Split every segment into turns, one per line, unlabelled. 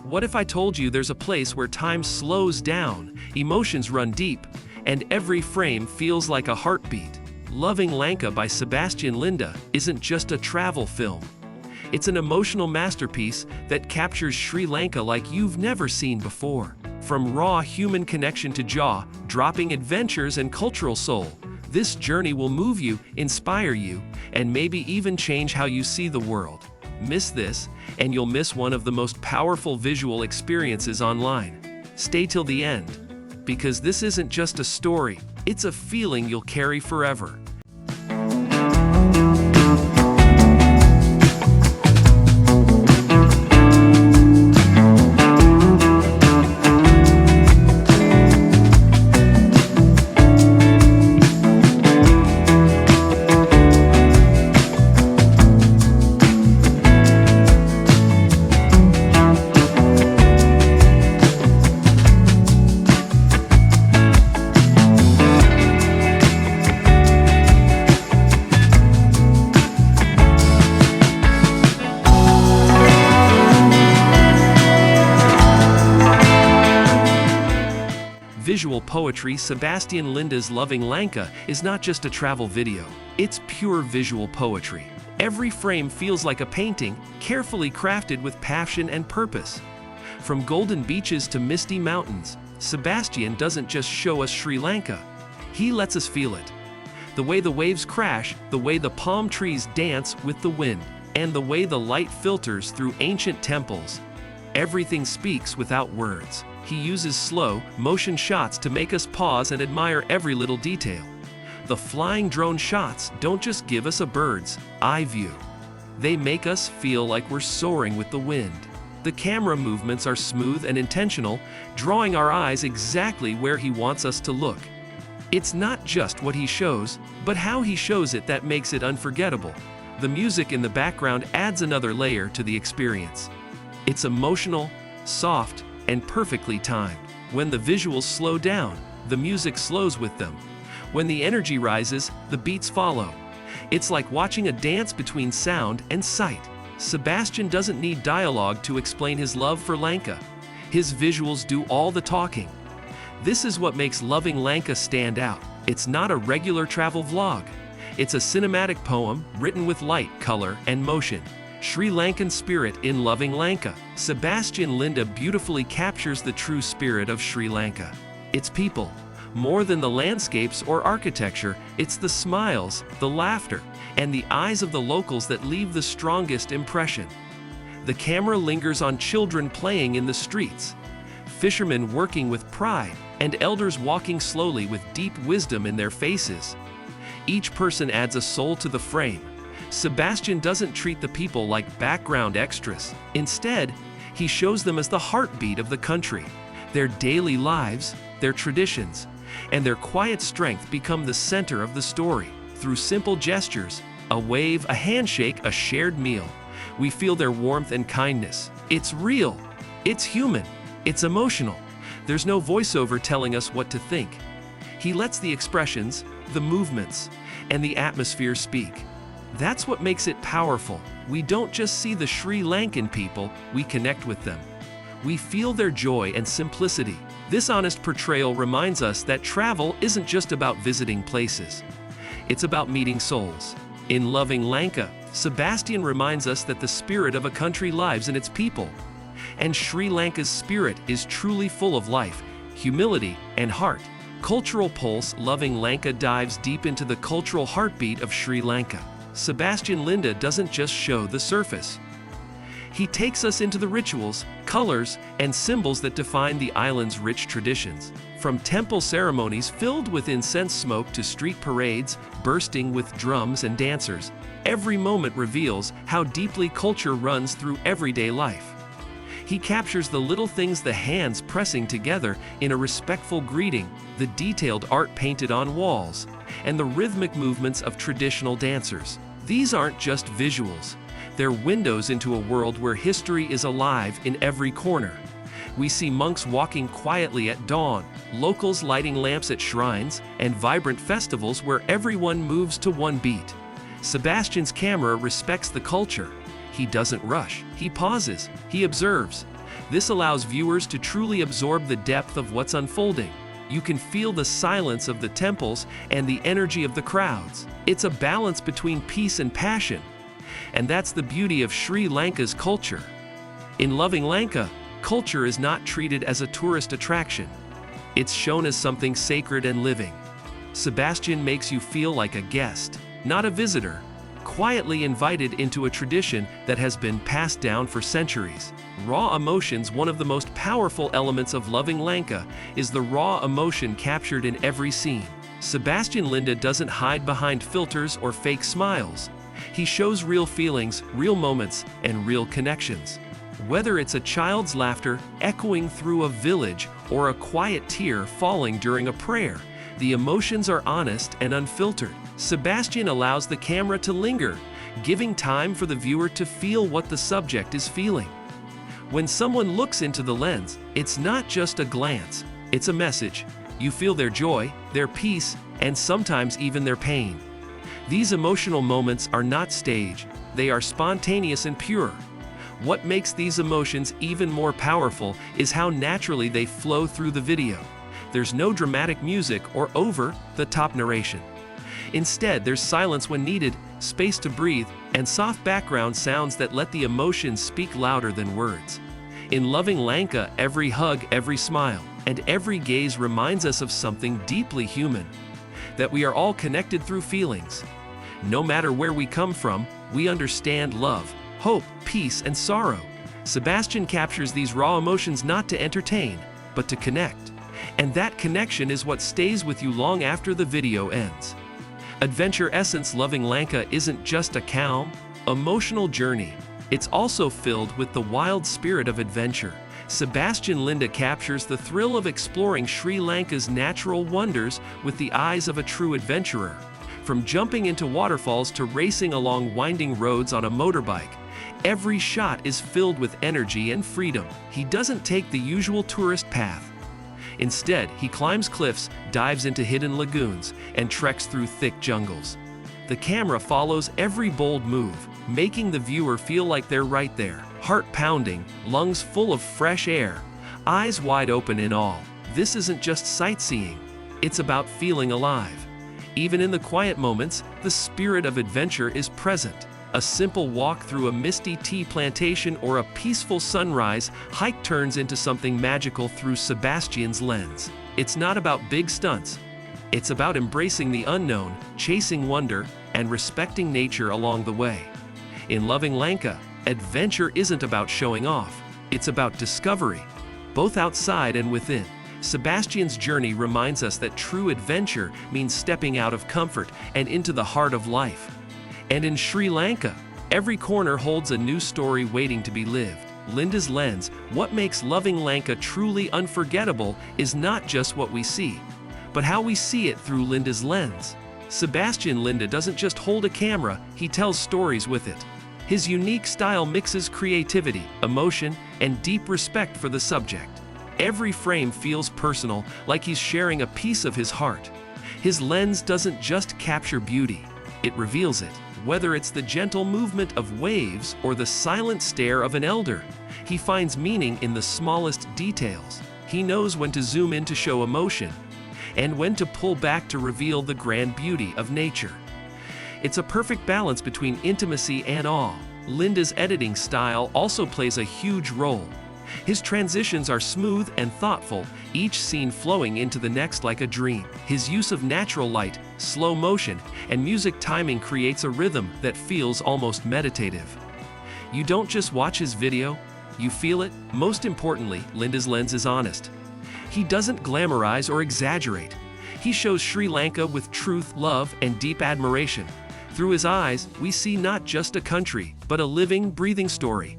What if I told you there's a place where time slows down, emotions run deep, and every frame feels like a heartbeat? Loving Lanka by Sebastian Linda isn't just a travel film. It's an emotional masterpiece that captures Sri Lanka like you've never seen before. From raw human connection to jaw-dropping adventures and cultural soul, this journey will move you, inspire you, and maybe even change how you see the world. Miss this, and you'll miss one of the most powerful visual experiences online. Stay till the end, because this isn't just a story, it's a feeling you'll carry forever. Visual poetry. Sebastian Linda's Loving Lanka is not just a travel video, it's pure visual poetry. Every frame feels like a painting, carefully crafted with passion and purpose. From golden beaches to misty mountains, Sebastian doesn't just show us Sri Lanka, he lets us feel it. The way the waves crash, the way the palm trees dance with the wind, and the way the light filters through ancient temples. Everything speaks without words. He uses slow motion shots to make us pause and admire every little detail. The flying drone shots don't just give us a bird's eye view. They make us feel like we're soaring with the wind. The camera movements are smooth and intentional, drawing our eyes exactly where he wants us to look. It's not just what he shows, but how he shows it that makes it unforgettable. The music in the background adds another layer to the experience. It's emotional, soft, and perfectly timed. When the visuals slow down, the music slows with them. When the energy rises, the beats follow. It's like watching a dance between sound and sight. Sebastian doesn't need dialogue to explain his love for Lanka. His visuals do all the talking. This is what makes Loving Lanka stand out. It's not a regular travel vlog. It's a cinematic poem written with light, color, and motion. Sri Lankan spirit in Loving Lanka. Sebastian Linda beautifully captures the true spirit of Sri Lanka. Its people. More than the landscapes or architecture, it's the smiles, the laughter, and the eyes of the locals that leave the strongest impression. The camera lingers on children playing in the streets, fishermen working with pride, and elders walking slowly with deep wisdom in their faces. Each person adds a soul to the frame. Sebastian doesn't treat the people like background extras. Instead, he shows them as the heartbeat of the country. Their daily lives, their traditions, and their quiet strength become the center of the story. Through simple gestures, a wave, a handshake, a shared meal, we feel their warmth and kindness. It's real, it's human, it's emotional. There's no voiceover telling us what to think. He lets the expressions, the movements, and the atmosphere speak. That's what makes it powerful. We don't just see the Sri Lankan people, we connect with them. We feel their joy and simplicity. This honest portrayal reminds us that travel isn't just about visiting places. It's about meeting souls. In Loving Lanka, Sebastian reminds us that the spirit of a country lives in its people. And Sri Lanka's spirit is truly full of life, humility, and heart. Cultural Pulse. Loving Lanka dives deep into the cultural heartbeat of Sri Lanka. Sebastian Linda doesn't just show the surface. He takes us into the rituals, colors, and symbols that define the island's rich traditions. From temple ceremonies filled with incense smoke to street parades bursting with drums and dancers, every moment reveals how deeply culture runs through everyday life. He captures the little things, the hands pressing together in a respectful greeting, the detailed art painted on walls, and the rhythmic movements of traditional dancers. These aren't just visuals. They're windows into a world where history is alive in every corner. We see monks walking quietly at dawn, locals lighting lamps at shrines, and vibrant festivals where everyone moves to one beat. Sebastian's camera respects the culture. He doesn't rush. He pauses. He observes. This allows viewers to truly absorb the depth of what's unfolding. You can feel the silence of the temples and the energy of the crowds. It's a balance between peace and passion. And that's the beauty of Sri Lanka's culture. In Loving Lanka, culture is not treated as a tourist attraction. It's shown as something sacred and living. Sebastian makes you feel like a guest, not a visitor, quietly invited into a tradition that has been passed down for centuries. Raw emotions. One of the most powerful elements of Loving Lanka is the raw emotion captured in every scene. Sebastian Linda doesn't hide behind filters or fake smiles. He shows real feelings, real moments, and real connections. Whether it's a child's laughter echoing through a village or a quiet tear falling during a prayer, the emotions are honest and unfiltered. Sebastian allows the camera to linger, giving time for the viewer to feel what the subject is feeling. When someone looks into the lens, it's not just a glance, it's a message. You feel their joy, their peace, and sometimes even their pain. These emotional moments are not staged, they are spontaneous and pure. What makes these emotions even more powerful is how naturally they flow through the video. There's no dramatic music or over-the-top narration. Instead, there's silence when needed, space to breathe, and soft background sounds that let the emotions speak louder than words. In Loving Lanka, every hug, every smile, and every gaze reminds us of something deeply human, that we are all connected through feelings. No matter where we come from, we understand love, hope, peace, and sorrow. Sebastian captures these raw emotions not to entertain, but to connect. And that connection is what stays with you long after the video ends. Adventure essence. Loving Lanka isn't just a calm, emotional journey. It's also filled with the wild spirit of adventure. Sebastian Linda captures the thrill of exploring Sri Lanka's natural wonders with the eyes of a true adventurer. From jumping into waterfalls to racing along winding roads on a motorbike, every shot is filled with energy and freedom. He doesn't take the usual tourist path. Instead, he climbs cliffs, dives into hidden lagoons, and treks through thick jungles. The camera follows every bold move, making the viewer feel like they're right there, heart pounding, lungs full of fresh air, eyes wide open in awe. This isn't just sightseeing, it's about feeling alive. Even in the quiet moments, the spirit of adventure is present. A simple walk through a misty tea plantation or a peaceful sunrise hike turns into something magical through Sebastian's lens. It's not about big stunts. It's about embracing the unknown, chasing wonder, and respecting nature along the way. In Loving Lanka, adventure isn't about showing off. It's about discovery, both outside and within. Sebastian's journey reminds us that true adventure means stepping out of comfort and into the heart of life. And in Sri Lanka, every corner holds a new story waiting to be lived. Linda's lens. What makes Loving Lanka truly unforgettable is not just what we see, but how we see it through Linda's lens. Sebastian Linda doesn't just hold a camera, he tells stories with it. His unique style mixes creativity, emotion, and deep respect for the subject. Every frame feels personal, like he's sharing a piece of his heart. His lens doesn't just capture beauty, it reveals it. Whether it's the gentle movement of waves or the silent stare of an elder, he finds meaning in the smallest details. He knows when to zoom in to show emotion, and when to pull back to reveal the grand beauty of nature. It's a perfect balance between intimacy and awe. Linda's editing style also plays a huge role. His transitions are smooth and thoughtful, each scene flowing into the next like a dream. His use of natural light, slow motion, and music timing creates a rhythm that feels almost meditative. You don't just watch his video, you feel it. Most importantly, Linda's lens is honest. He doesn't glamorize or exaggerate. He shows Sri Lanka with truth, love, and deep admiration. Through his eyes, we see not just a country, but a living, breathing story.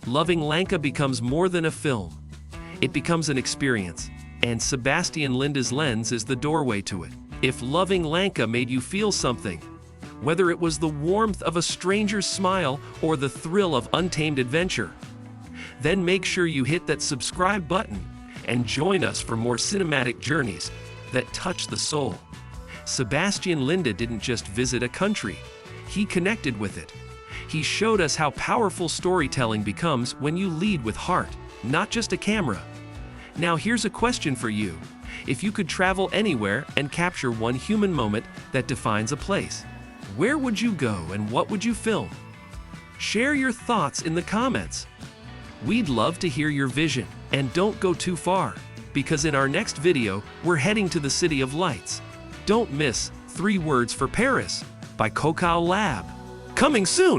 Loving Lanka becomes more than a film. It becomes an experience, and Sebastian Linda's lens is the doorway to it. If Loving Lanka made you feel something, whether it was the warmth of a stranger's smile or the thrill of untamed adventure, then make sure you hit that subscribe button and join us for more cinematic journeys that touch the soul. Sebastian Linda didn't just visit a country, he connected with it. He showed us how powerful storytelling becomes when you lead with heart. not just a camera. Now here's a question for you. If you could travel anywhere and capture one human moment that defines a place, where would you go and what would you film? Share your thoughts in the comments. We'd love to hear your vision, and don't go too far, because in our next video, we're heading to the City of Lights. Don't miss 3 Words for Paris by Cacao Lab. Coming soon!